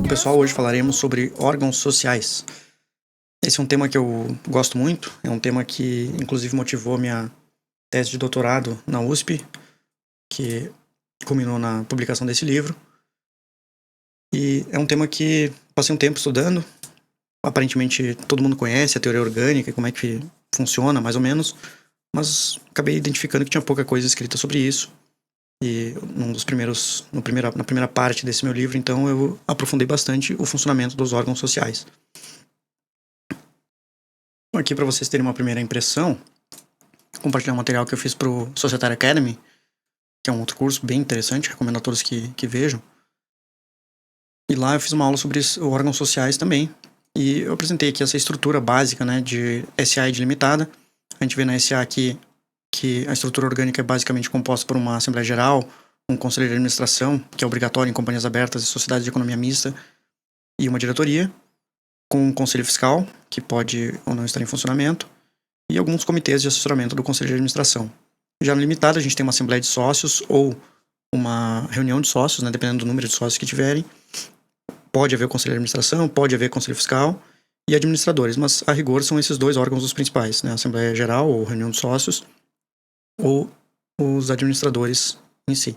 Pessoal, hoje falaremos sobre órgãos sociais. Esse é um tema que eu gosto muito, é um tema que inclusive motivou minha tese de doutorado na USP, que culminou na publicação desse livro. E é um tema que passei um tempo estudando. Aparentemente todo mundo conhece a teoria orgânica e como é que funciona, mais ou menos, mas acabei identificando que tinha pouca coisa escrita sobre isso. E na primeira parte desse meu livro, então, eu aprofundei bastante o funcionamento dos órgãos sociais. Aqui, para vocês terem uma primeira impressão, compartilhar um material que eu fiz para o Societary Academy, que é um outro curso bem interessante, recomendo a todos que vejam. E lá eu fiz uma aula sobre órgãos sociais também. E eu apresentei aqui essa estrutura básica, né, de SA e de limitada. A gente vê na SA aqui que a estrutura orgânica é basicamente composta por uma Assembleia Geral, um Conselho de Administração, que é obrigatório em companhias abertas e sociedades de economia mista, e uma diretoria, com um Conselho Fiscal, que pode ou não estar em funcionamento, e alguns comitês de assessoramento do Conselho de Administração. Já no limitado, a gente tem uma Assembleia de Sócios ou uma reunião de sócios, né, dependendo do número de sócios que tiverem. Pode haver o Conselho de Administração, pode haver Conselho Fiscal e administradores, mas a rigor são esses dois órgãos os principais, né, a Assembleia Geral ou reunião de sócios, ou os administradores em si.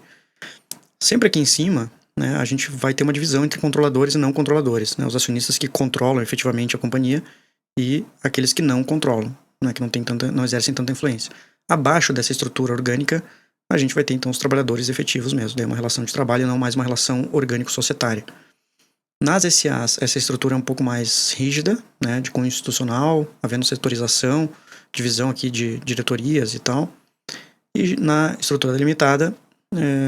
Sempre aqui em cima, né, a gente vai ter uma divisão entre controladores e não controladores, né, os acionistas que controlam efetivamente a companhia e aqueles que não controlam, né, que não exercem tanta influência. Abaixo dessa estrutura orgânica, a gente vai ter então os trabalhadores efetivos mesmo, daí uma relação de trabalho e não mais uma relação orgânico-societária. Nas SAs, essa estrutura é um pouco mais rígida, né, de cunho institucional, havendo setorização, divisão aqui de diretorias e tal. E na estrutura delimitada,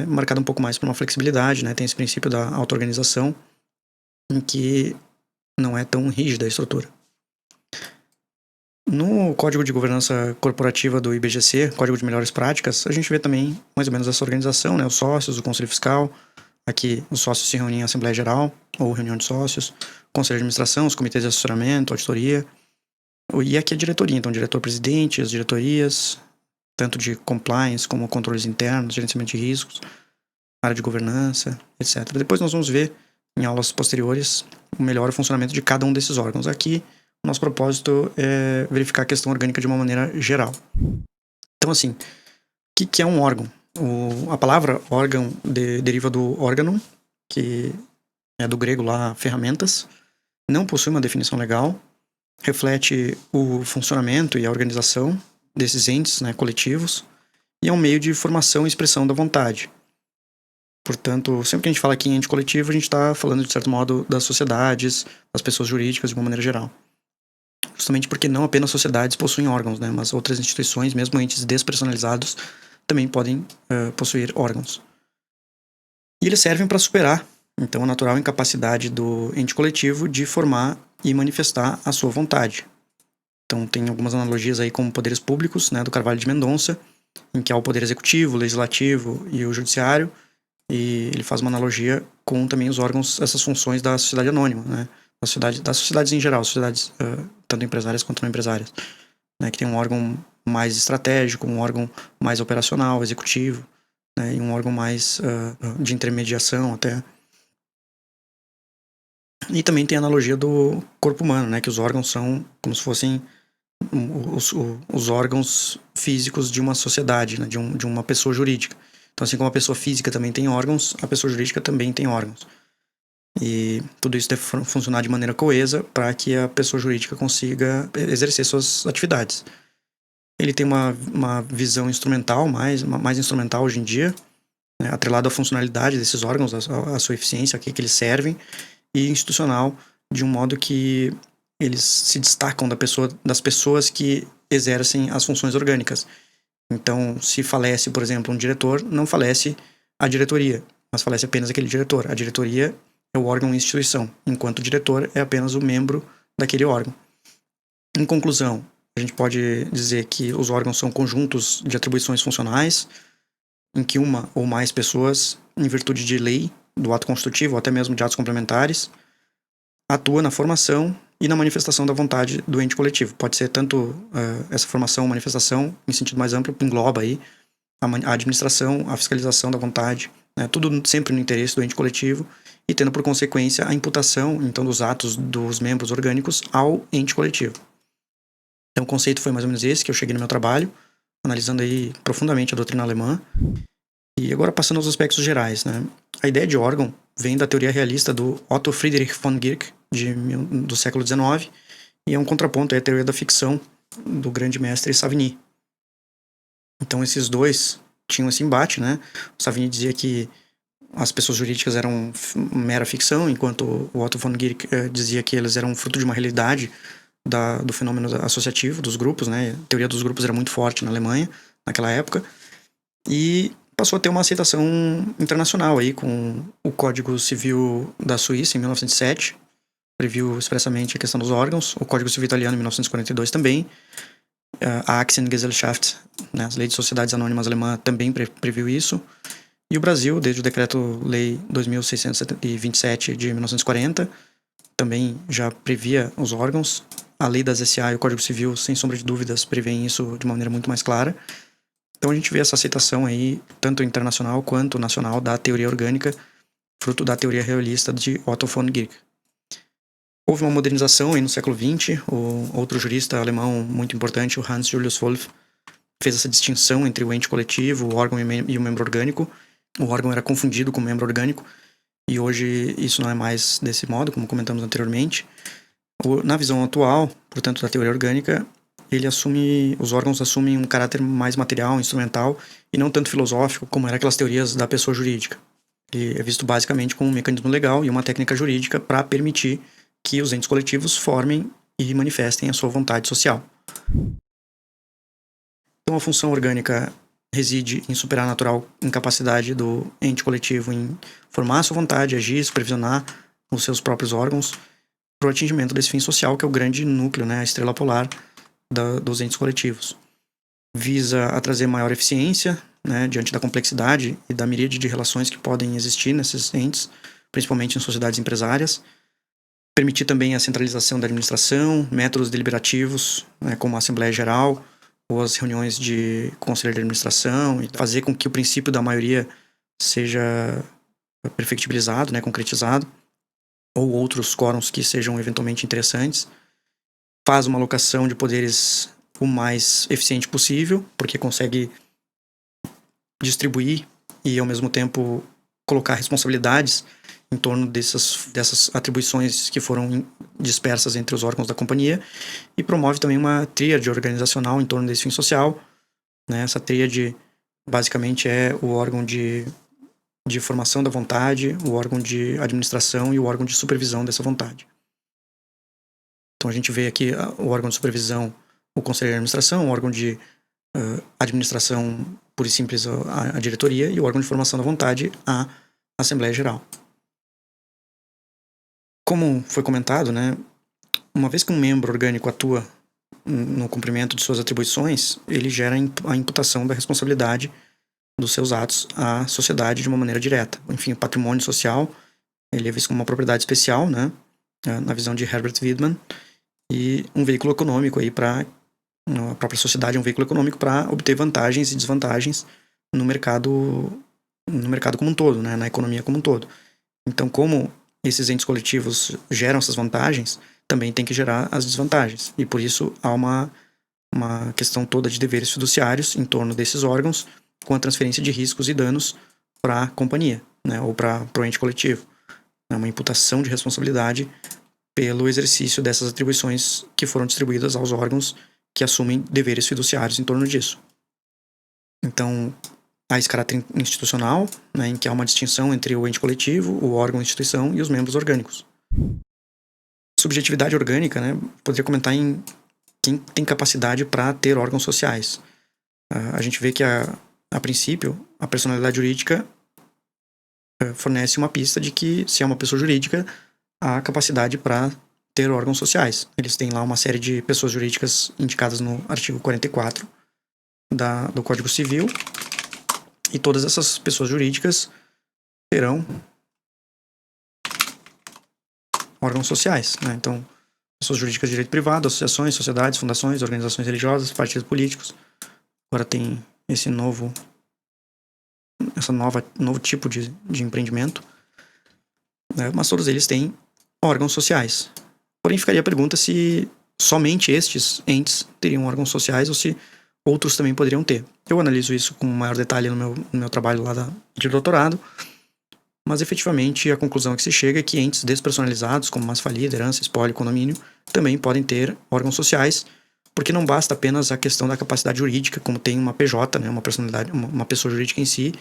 marcada um pouco mais por uma flexibilidade, né? Tem esse princípio da auto-organização, em que não é tão rígida a estrutura. No Código de Governança Corporativa do IBGC, Código de Melhores Práticas, a gente vê também mais ou menos essa organização, né? Os sócios, o Conselho Fiscal, aqui os sócios se reúnem em Assembleia Geral, ou reunião de sócios, Conselho de Administração, os comitês de assessoramento, auditoria, e aqui a diretoria, então diretor-presidente, as diretorias, tanto de compliance como controles internos, gerenciamento de riscos, área de governança, etc. Depois nós vamos ver, em aulas posteriores, o melhor funcionamento de cada um desses órgãos. Aqui, o nosso propósito é verificar a questão orgânica de uma maneira geral. Então, assim, o que é um órgão? A palavra órgão deriva do órgão, que é do grego lá, ferramentas, não possui uma definição legal, reflete o funcionamento e a organização desses entes, né, coletivos, e é um meio de formação e expressão da vontade. Portanto, sempre que a gente fala aqui em ente coletivo, a gente está falando, de certo modo, das sociedades, das pessoas jurídicas de uma maneira geral. Justamente porque não apenas sociedades possuem órgãos, né, mas outras instituições, mesmo entes despersonalizados, também podem possuir órgãos. E eles servem para superar, então, a natural incapacidade do ente coletivo de formar e manifestar a sua vontade. Então, tem algumas analogias aí com poderes públicos, né, do Carvalho de Mendonça, em que há o poder executivo, o legislativo e o judiciário, e ele faz uma analogia com também os órgãos, essas funções da sociedade anônima, né, das sociedades em geral, sociedades tanto empresárias quanto não empresárias, né, que tem um órgão mais estratégico, um órgão mais operacional, executivo, né, e um órgão mais de intermediação até. E também tem a analogia do corpo humano, né, que os órgãos são como se fossem os órgãos físicos de uma sociedade, né, de uma pessoa jurídica. Então, assim como a pessoa física também tem órgãos, a pessoa jurídica também tem órgãos. E tudo isso deve funcionar de maneira coesa para que a pessoa jurídica consiga exercer suas atividades. Ele tem uma visão instrumental, mais instrumental hoje em dia, né, atrelado à funcionalidade desses órgãos, à sua eficiência, a que eles servem, e institucional, de um modo que eles se destacam das pessoas que exercem as funções orgânicas. Então, se falece, por exemplo, um diretor, não falece a diretoria, mas falece apenas aquele diretor. A diretoria é o órgão instituição, enquanto o diretor é apenas o membro daquele órgão. Em conclusão, a gente pode dizer que os órgãos são conjuntos de atribuições funcionais, em que uma ou mais pessoas, em virtude de lei, do ato constitutivo ou até mesmo de atos complementares, atua na formação e na manifestação da vontade do ente coletivo. Pode ser tanto essa formação ou manifestação, em sentido mais amplo, engloba aí a administração, a fiscalização da vontade, né, tudo sempre no interesse do ente coletivo e tendo por consequência a imputação, então, dos atos dos membros orgânicos ao ente coletivo. Então, o conceito foi mais ou menos esse que eu cheguei no meu trabalho, analisando aí profundamente a doutrina alemã. E agora passando aos aspectos gerais, né? A ideia de órgão vem da teoria realista do Otto Friedrich von Gierke, do século XIX, e é um contraponto à teoria da ficção do grande mestre Savigny. Então esses dois tinham esse embate, né? O Savigny dizia que as pessoas jurídicas eram mera ficção, enquanto o Otto von Gierke dizia que eles eram fruto de uma realidade do fenômeno associativo dos grupos, né? A teoria dos grupos era muito forte na Alemanha naquela época, e passou a ter uma aceitação internacional aí com o Código Civil da Suíça em 1907, previu expressamente a questão dos órgãos, o Código Civil italiano em 1942 também, a Aktiengesellschaft, né, as leis de sociedades anônimas alemã também previu isso, e o Brasil, desde o Decreto-Lei 2627 de 1940, também já previa os órgãos. A lei das SA e o Código Civil, sem sombra de dúvidas, prevêem isso de uma maneira muito mais clara. Então a gente vê essa aceitação aí, tanto internacional quanto nacional, da teoria orgânica, fruto da teoria realista de Otto von Gierke. Houve uma modernização aí no século XX, o outro jurista alemão muito importante, o Hans Julius Wolff, fez essa distinção entre o ente coletivo, o órgão e o membro orgânico. O órgão era confundido com o membro orgânico, e hoje isso não é mais desse modo, como comentamos anteriormente. Na visão atual, portanto, da teoria orgânica, os órgãos assumem um caráter mais material, instrumental, e não tanto filosófico, como eram aquelas teorias da pessoa jurídica. Ele é visto basicamente como um mecanismo legal e uma técnica jurídica para permitir que os entes coletivos formem e manifestem a sua vontade social. Então, a função orgânica reside em superar a natural incapacidade do ente coletivo em formar a sua vontade, agir, supervisionar os seus próprios órgãos para o atingimento desse fim social, que é o grande núcleo, né, a estrela polar dos entes coletivos. Visa a trazer maior eficiência, né, diante da complexidade e da miríade de relações que podem existir nesses entes, principalmente em sociedades empresárias. Permitir também a centralização da administração, métodos deliberativos, né, como a Assembleia Geral ou as reuniões de conselho de administração, e fazer com que o princípio da maioria seja perfectibilizado, né, concretizado, ou outros quórums que sejam eventualmente interessantes. Faz uma alocação de poderes o mais eficiente possível, porque consegue distribuir e, ao mesmo tempo, colocar responsabilidades em torno dessas atribuições que foram dispersas entre os órgãos da companhia, e promove também uma tríade organizacional em torno desse fim social. Né? Essa tríade, basicamente, é o órgão de formação da vontade, o órgão de administração e o órgão de supervisão dessa vontade. Então a gente vê aqui o órgão de supervisão, o conselho de administração, o órgão de administração pura e simples, a diretoria, e o órgão de formação da vontade, a Assembleia Geral. Como foi comentado, né, uma vez que um membro orgânico atua no cumprimento de suas atribuições, ele gera a imputação da responsabilidade dos seus atos à sociedade de uma maneira direta. Enfim, o patrimônio social, ele é visto como uma propriedade especial, né, na visão de Herbert Wiedemann, e um veículo econômico aí para a própria sociedade, é um veículo econômico para obter vantagens e desvantagens no mercado como um todo, né, na economia como um todo. Então, como esses entes coletivos geram essas vantagens, também tem que gerar as desvantagens. E por isso há uma questão toda de deveres fiduciários em torno desses órgãos, com a transferência de riscos e danos para a companhia, né, ou para o ente coletivo. É uma imputação de responsabilidade pelo exercício dessas atribuições que foram distribuídas aos órgãos que assumem deveres fiduciários em torno disso. Então, há esse caráter institucional, né, em que há uma distinção entre o ente coletivo, o órgão, a instituição e os membros orgânicos. Subjetividade orgânica, né, poderia comentar em quem tem capacidade para ter órgãos sociais. A gente vê que, a princípio, a personalidade jurídica fornece uma pista de que, se é uma pessoa jurídica, há capacidade para ter órgãos sociais. Eles têm lá uma série de pessoas jurídicas indicadas no artigo 44 do Código Civil, e todas essas pessoas jurídicas terão órgãos sociais, né? Então, pessoas jurídicas de direito privado, associações, sociedades, fundações, organizações religiosas, partidos políticos. Agora tem esse novo novo tipo de empreendimento, né? Mas todos eles têm órgãos sociais. Porém, ficaria a pergunta se somente estes entes teriam órgãos sociais ou se outros também poderiam ter. Eu analiso isso com maior detalhe no meu trabalho lá de doutorado, mas efetivamente a conclusão a que se chega é que entes despersonalizados, como massa-falida, herança, espólio, condomínio, também podem ter órgãos sociais, porque não basta apenas a questão da capacidade jurídica, como tem uma PJ, né, uma personalidade, uma pessoa jurídica em si,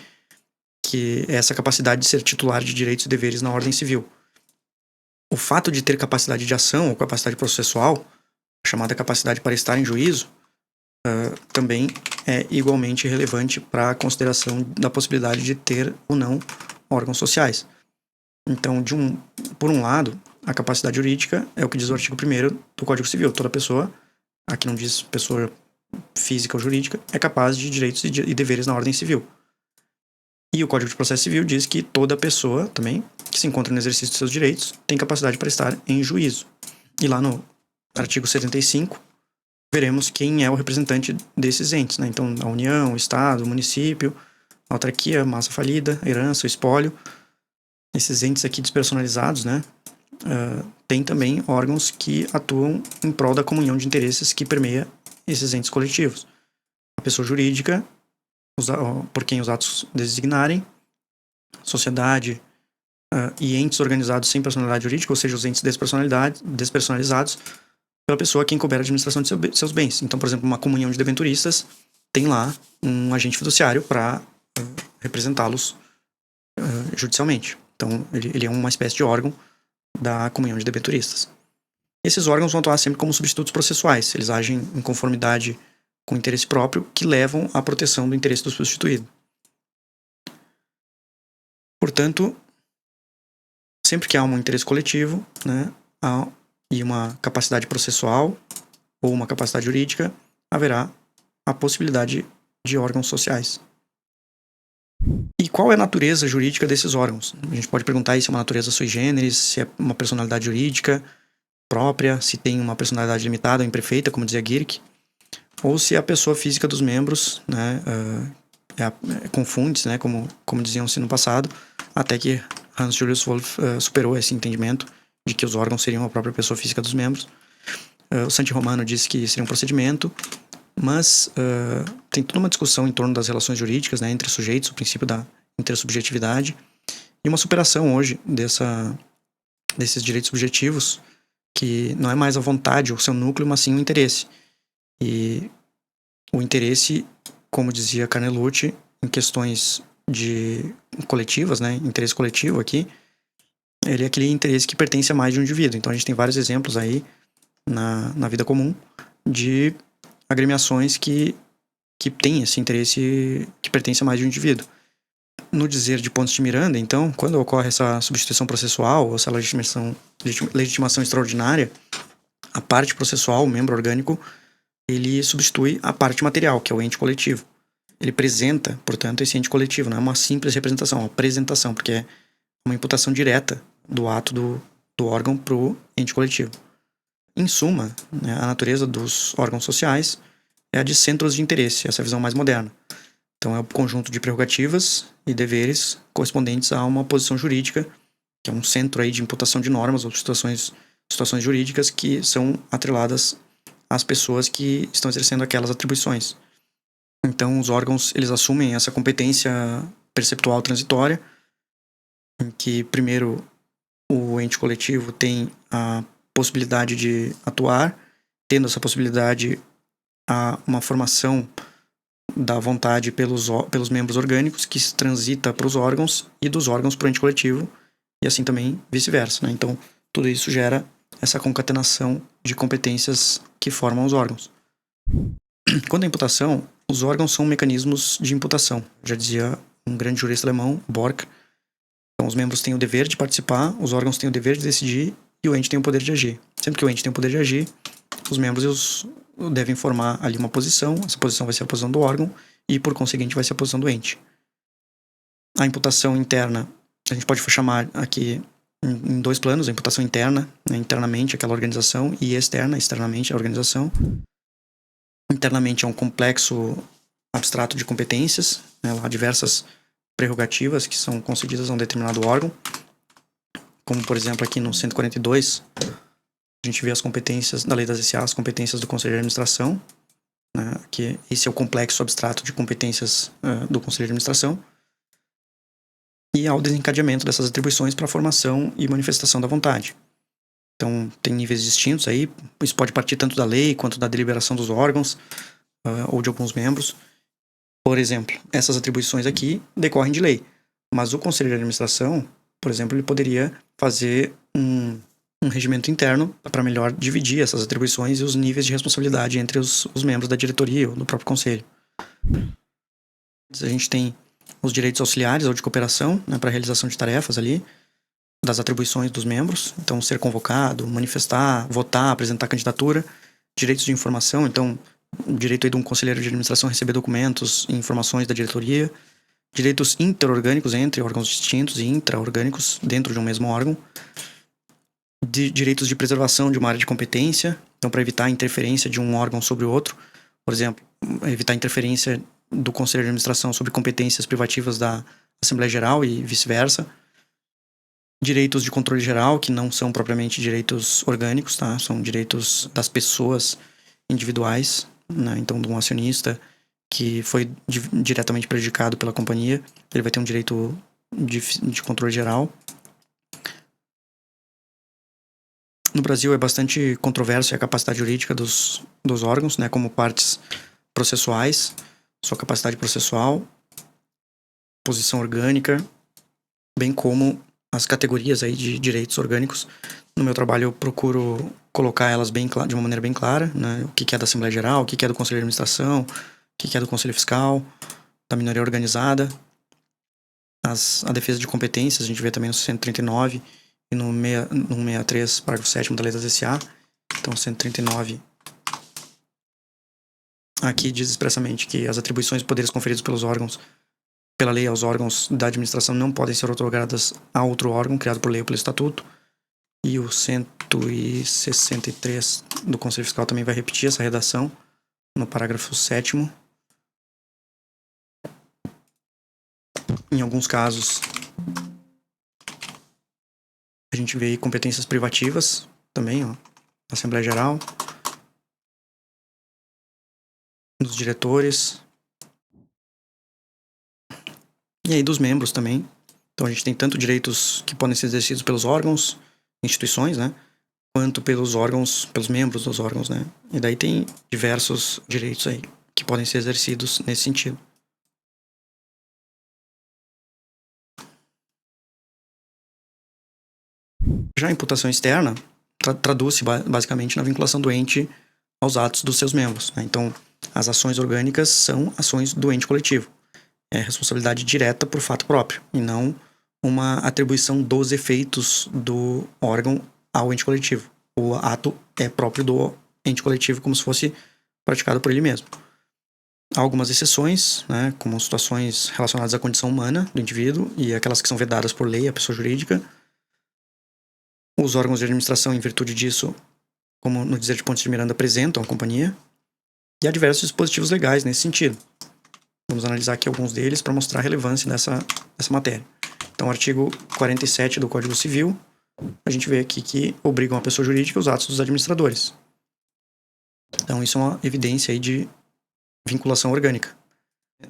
que é essa capacidade de ser titular de direitos e deveres na ordem civil. O fato de ter capacidade de ação ou capacidade processual, chamada capacidade para estar em juízo, também é igualmente relevante para a consideração da possibilidade de ter ou não órgãos sociais. Então, por um lado, a capacidade jurídica é o que diz o artigo 1º do Código Civil. Toda pessoa, aqui não diz pessoa física ou jurídica, é capaz de direitos e deveres na ordem civil. E o Código de Processo Civil diz que toda pessoa também, que se encontra no exercício de seus direitos, tem capacidade para estar em juízo. E lá no artigo 75, veremos quem é o representante desses entes, né? Então, a União, o Estado, o município, a autarquia, massa falida, a herança, o espólio. Esses entes aqui despersonalizados, né? Tem também órgãos que atuam em prol da comunhão de interesses que permeia esses entes coletivos. A pessoa jurídica, por quem os atos designarem, sociedade e entes organizados sem personalidade jurídica, ou seja, os entes despersonalizados, pela pessoa a quem couber a administração de seus bens. Então, por exemplo, uma comunhão de debenturistas tem lá um agente fiduciário para representá-los judicialmente. Então, ele é uma espécie de órgão da comunhão de debenturistas. Esses órgãos vão atuar sempre como substitutos processuais. Eles agem em conformidade com o interesse próprio, que levam à proteção do interesse do substituído. Portanto, sempre que há um interesse coletivo, né, e uma capacidade processual ou uma capacidade jurídica, haverá a possibilidade de órgãos sociais. E qual é a natureza jurídica desses órgãos? A gente pode perguntar aí se é uma natureza sui generis, se é uma personalidade jurídica própria, se tem uma personalidade limitada ou imperfeita, como dizia Gierke, ou se a pessoa física dos membros, né, confunde-se, né, como diziam-se no passado, até que Hans Julius Wolff superou esse entendimento de que os órgãos seriam a própria pessoa física dos membros. O Santi Romano disse que seria um procedimento, mas tem toda uma discussão em torno das relações jurídicas, né, entre sujeitos, o princípio da intersubjetividade, e uma superação hoje desses direitos subjetivos, que não é mais a vontade ou seu núcleo, mas sim o interesse. E o interesse, como dizia Carnelucci, em questões coletivas, né, interesse coletivo aqui, ele é aquele interesse que pertence a mais de um indivíduo. Então a gente tem vários exemplos aí na vida comum de agremiações que têm esse interesse que pertence a mais de um indivíduo. No dizer de Pontes de Miranda, então, quando ocorre essa substituição processual ou essa legitimação extraordinária, a parte processual, o membro orgânico, ele substitui a parte material, que é o ente coletivo. Ele apresenta, portanto, esse ente coletivo. Não é uma simples representação, é uma apresentação, porque é uma imputação direta do ato do órgão para o ente coletivo. Em suma, né, a natureza dos órgãos sociais é a de centros de interesse, essa visão mais moderna. Então, é o conjunto de prerrogativas e deveres correspondentes a uma posição jurídica, que é um centro aí de imputação de normas ou situações jurídicas que são atreladas às pessoas que estão exercendo aquelas atribuições. Então, os órgãos, eles assumem essa competência perceptual transitória, em que, primeiro, o ente coletivo tem a possibilidade de atuar, tendo essa possibilidade, há uma formação da vontade pelos membros orgânicos, que se transita para os órgãos e dos órgãos para o ente coletivo, e assim também vice-versa, né? Então, tudo isso gera essa concatenação de competências que formam os órgãos. Quanto à imputação, os órgãos são mecanismos de imputação. Já dizia um grande jurista alemão, Bork. Então, os membros têm o dever de participar, os órgãos têm o dever de decidir e o ente tem o poder de agir. Sempre que o ente tem o poder de agir, os membros devem formar ali uma posição, essa posição vai ser a posição do órgão e, por conseguinte, vai ser a posição do ente. A imputação interna, a gente pode chamar aqui em dois planos, a imputação interna, né, internamente aquela organização, e externa, externamente a organização. Internamente é um complexo abstrato de competências, né, lá diversas prerrogativas que são concedidas a um determinado órgão, como por exemplo aqui no 142, a gente vê as competências da lei das SA, as competências do Conselho de Administração, né, que esse é o complexo abstrato de competências do Conselho de Administração, e ao desencadeamento dessas atribuições para a formação e manifestação da vontade. Então, tem níveis distintos aí, isso pode partir tanto da lei quanto da deliberação dos órgãos ou de alguns membros. Por exemplo, essas atribuições aqui decorrem de lei, mas o Conselho de Administração, por exemplo, ele poderia fazer um regimento interno para melhor dividir essas atribuições e os níveis de responsabilidade entre os membros da diretoria ou do próprio Conselho. A gente tem os direitos auxiliares ou de cooperação, né, para a realização de tarefas ali, das atribuições dos membros, então ser convocado, manifestar, votar, apresentar candidatura, direitos de informação, então o direito aí de um conselheiro de administração receber documentos e informações da diretoria, direitos interorgânicos entre órgãos distintos e intraorgânicos dentro de um mesmo órgão, direitos de preservação de uma área de competência, então para evitar a interferência de um órgão sobre o outro, por exemplo, evitar a interferência do Conselho de Administração sobre competências privativas da Assembleia Geral e vice-versa. Direitos de controle geral, que não são propriamente direitos orgânicos, tá? São direitos das pessoas individuais, né? Então, de um acionista que foi diretamente prejudicado pela companhia, ele vai ter um direito de controle geral. No Brasil é bastante controverso a capacidade jurídica dos órgãos, né? Como partes processuais, sua capacidade processual, posição orgânica, bem como as categorias aí de direitos orgânicos. No meu trabalho eu procuro colocar elas de uma maneira bem clara, né? O que é da Assembleia Geral, o que é do Conselho de Administração, o que é do Conselho Fiscal, da minoria organizada. A defesa de competências, a gente vê também no 139 e no 163, parágrafo 7º da Lei das SA. Então, 139 aqui diz expressamente que as atribuições e poderes conferidos pelos órgãos pela lei aos órgãos da administração não podem ser outorgadas a outro órgão criado por lei ou pelo estatuto. E o 163 do Conselho Fiscal também vai repetir essa redação no parágrafo 7º. Em alguns casos, a gente vê aí competências privativas também, ó, Assembleia Geral, dos diretores, e aí dos membros também. Então a gente tem tanto direitos que podem ser exercidos pelos órgãos, instituições, né, quanto pelos órgãos, pelos membros dos órgãos, né. E daí tem diversos direitos aí que podem ser exercidos nesse sentido. Já a imputação externa traduz-se basicamente na vinculação do ente aos atos dos seus membros, né? Então, as ações orgânicas são ações do ente coletivo. É responsabilidade direta por fato próprio, e não uma atribuição dos efeitos do órgão ao ente coletivo. O ato é próprio do ente coletivo, como se fosse praticado por ele mesmo. Há algumas exceções, né, como situações relacionadas à condição humana do indivíduo e aquelas que são vedadas por lei à pessoa jurídica. Os órgãos de administração, em virtude disso, como no dizer de Pontes de Miranda, apresentam a companhia, e há diversos dispositivos legais nesse sentido. Vamos analisar aqui alguns deles para mostrar a relevância dessa matéria. Então, o artigo 47 do Código Civil, a gente vê aqui que obrigam a pessoa jurídica os atos dos administradores. Então, isso é uma evidência aí de vinculação orgânica.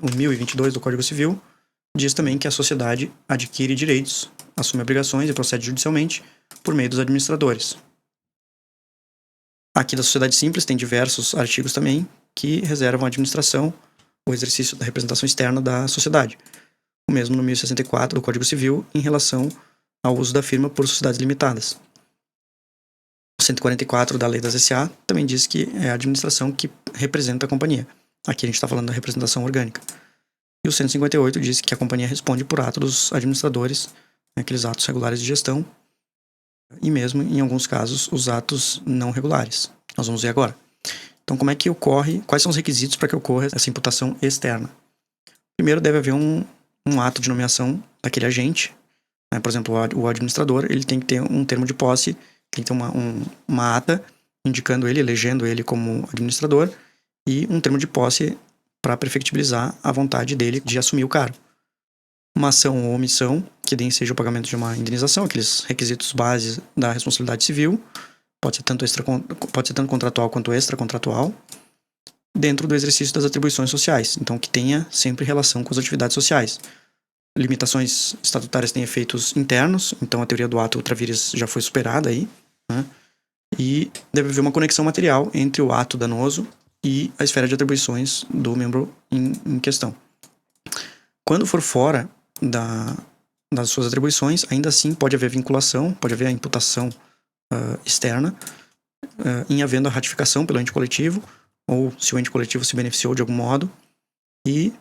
O 1022 do Código Civil diz também que a sociedade adquire direitos, assume obrigações e procede judicialmente por meio dos administradores. Aqui da sociedade simples tem diversos artigos também que reservam a administração, o exercício da representação externa da sociedade. O mesmo no 1064 do Código Civil em relação ao uso da firma por sociedades limitadas. O 144 da Lei das SA também diz que é a administração que representa a companhia. Aqui a gente está falando da representação orgânica. E o 158 diz que a companhia responde por ato dos administradores, aqueles atos regulares de gestão, e mesmo, em alguns casos, os atos não regulares. Nós vamos ver agora. Então, como é que ocorre, quais são os requisitos para que ocorra essa imputação externa? Primeiro, deve haver um ato de nomeação daquele agente, né? Por exemplo, o administrador, ele tem que ter um termo de posse, tem que ter uma ata indicando ele, elegendo ele como administrador, e um termo de posse para perfectibilizar a vontade dele de assumir o cargo. uma ação ou omissão, que nem seja o pagamento de uma indenização, aqueles requisitos básicos da responsabilidade civil, pode ser tanto contratual quanto extracontratual, dentro do exercício das atribuições sociais, então que tenha sempre relação com as atividades sociais. Limitações estatutárias têm efeitos internos, então a teoria do ato ultra vires já foi superada aí, né? E deve haver uma conexão material entre o ato danoso e a esfera de atribuições do membro em questão. Quando for fora das suas atribuições, ainda assim pode haver vinculação, pode haver a imputação externa, em havendo a ratificação pelo ente coletivo, ou se o ente coletivo se beneficiou de algum modo, e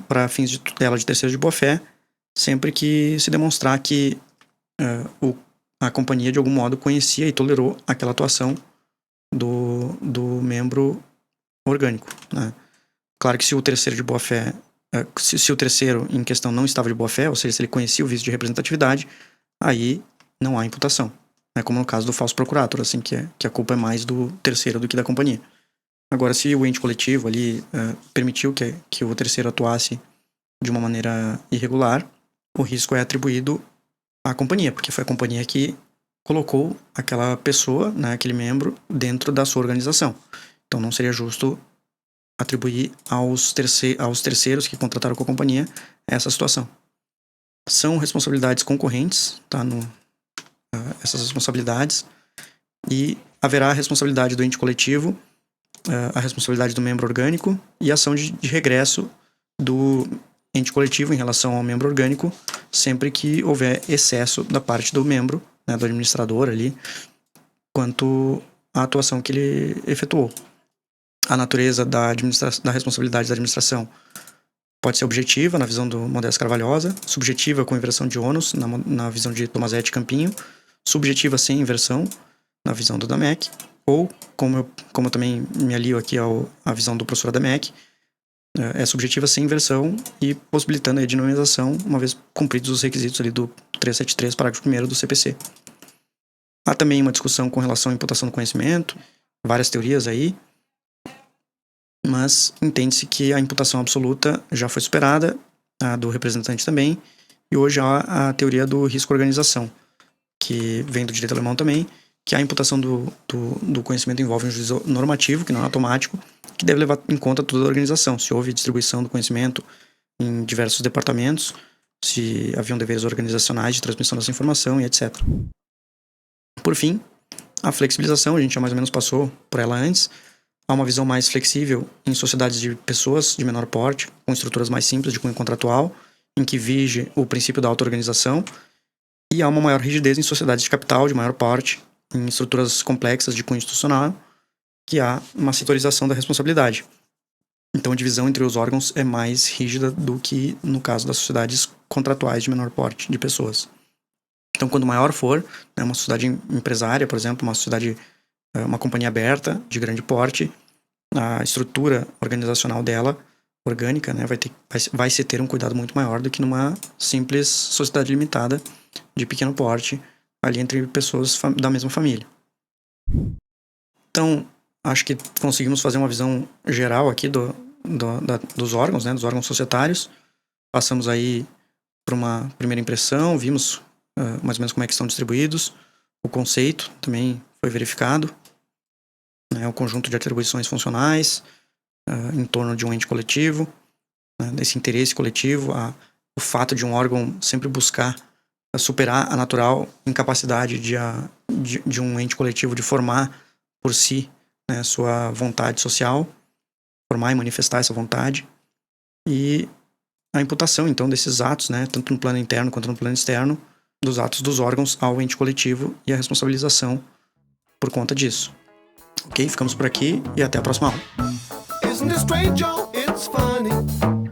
para fins de tutela de terceiros de boa-fé, sempre que se demonstrar que a companhia de algum modo conhecia e tolerou aquela atuação do membro orgânico, né? Claro que se o terceiro de boa-fé, se o terceiro em questão não estava de boa-fé, ou seja, se ele conhecia o vício de representatividade, aí não há imputação, né? Como no caso do falso procurator, assim, que a culpa é mais do terceiro do que da companhia. Agora, se o ente coletivo ali permitiu que o terceiro atuasse de uma maneira irregular, o risco é atribuído à companhia, porque foi a companhia que colocou aquela pessoa, né, aquele membro, dentro da sua organização. Então não seria justo atribuir aos terceiros que contrataram com a companhia essa situação. São responsabilidades concorrentes, tá? Essas responsabilidades. E haverá a responsabilidade do ente coletivo, a responsabilidade do membro orgânico e a ação de regresso do ente coletivo em relação ao membro orgânico, sempre que houver excesso da parte do membro, né, do administrador ali, quanto à atuação que ele efetuou. A natureza da responsabilidade da administração pode ser objetiva, na visão do Modesto Carvalhosa, subjetiva com inversão de ônus, na visão de Tomazetti e Campinho, subjetiva sem inversão, na visão do Damec, ou, como eu também me alio aqui à visão do professor Damec, é subjetiva sem inversão e possibilitando a dinamização, uma vez cumpridos os requisitos ali do 373, parágrafo 1º do CPC. Há também uma discussão com relação à imputação do conhecimento, várias teorias aí, mas entende-se que a imputação absoluta já foi superada, a do representante também, e hoje há a teoria do risco-organização, que vem do direito alemão também, que a imputação do conhecimento envolve um juízo normativo, que não é automático, que deve levar em conta toda a organização, se houve distribuição do conhecimento em diversos departamentos, se haviam deveres organizacionais de transmissão dessa informação e etc. Por fim, a flexibilização, a gente já mais ou menos passou por ela antes. Há uma visão mais flexível em sociedades de pessoas de menor porte, com estruturas mais simples de cunho contratual, em que vige o princípio da auto-organização, e há uma maior rigidez em sociedades de capital de maior porte, em estruturas complexas de cunho institucional, que há uma setorização da responsabilidade. Então a divisão entre os órgãos é mais rígida do que no caso das sociedades contratuais de menor porte de pessoas. Então quanto maior for, né, uma sociedade empresária, por exemplo, uma companhia aberta de grande porte, a estrutura organizacional dela, orgânica, né, vai se ter um cuidado muito maior do que numa simples sociedade limitada de pequeno porte, ali entre pessoas da mesma família. Então, acho que conseguimos fazer uma visão geral aqui dos órgãos, né, dos órgãos societários. Passamos aí por uma primeira impressão, vimos mais ou menos como é que estão distribuídos. O conceito também foi verificado, né, o conjunto de atribuições funcionais em torno de um ente coletivo, né, desse interesse coletivo, o fato de um órgão sempre buscar superar a natural incapacidade de um ente coletivo de formar por si, né, sua vontade social, formar e manifestar essa vontade, e a imputação, então, desses atos, né, tanto no plano interno quanto no plano externo, dos atos dos órgãos ao ente coletivo e a responsabilização por conta disso. Ok? Ficamos por aqui e até a próxima aula. Isn't it strange, y'all? It's funny.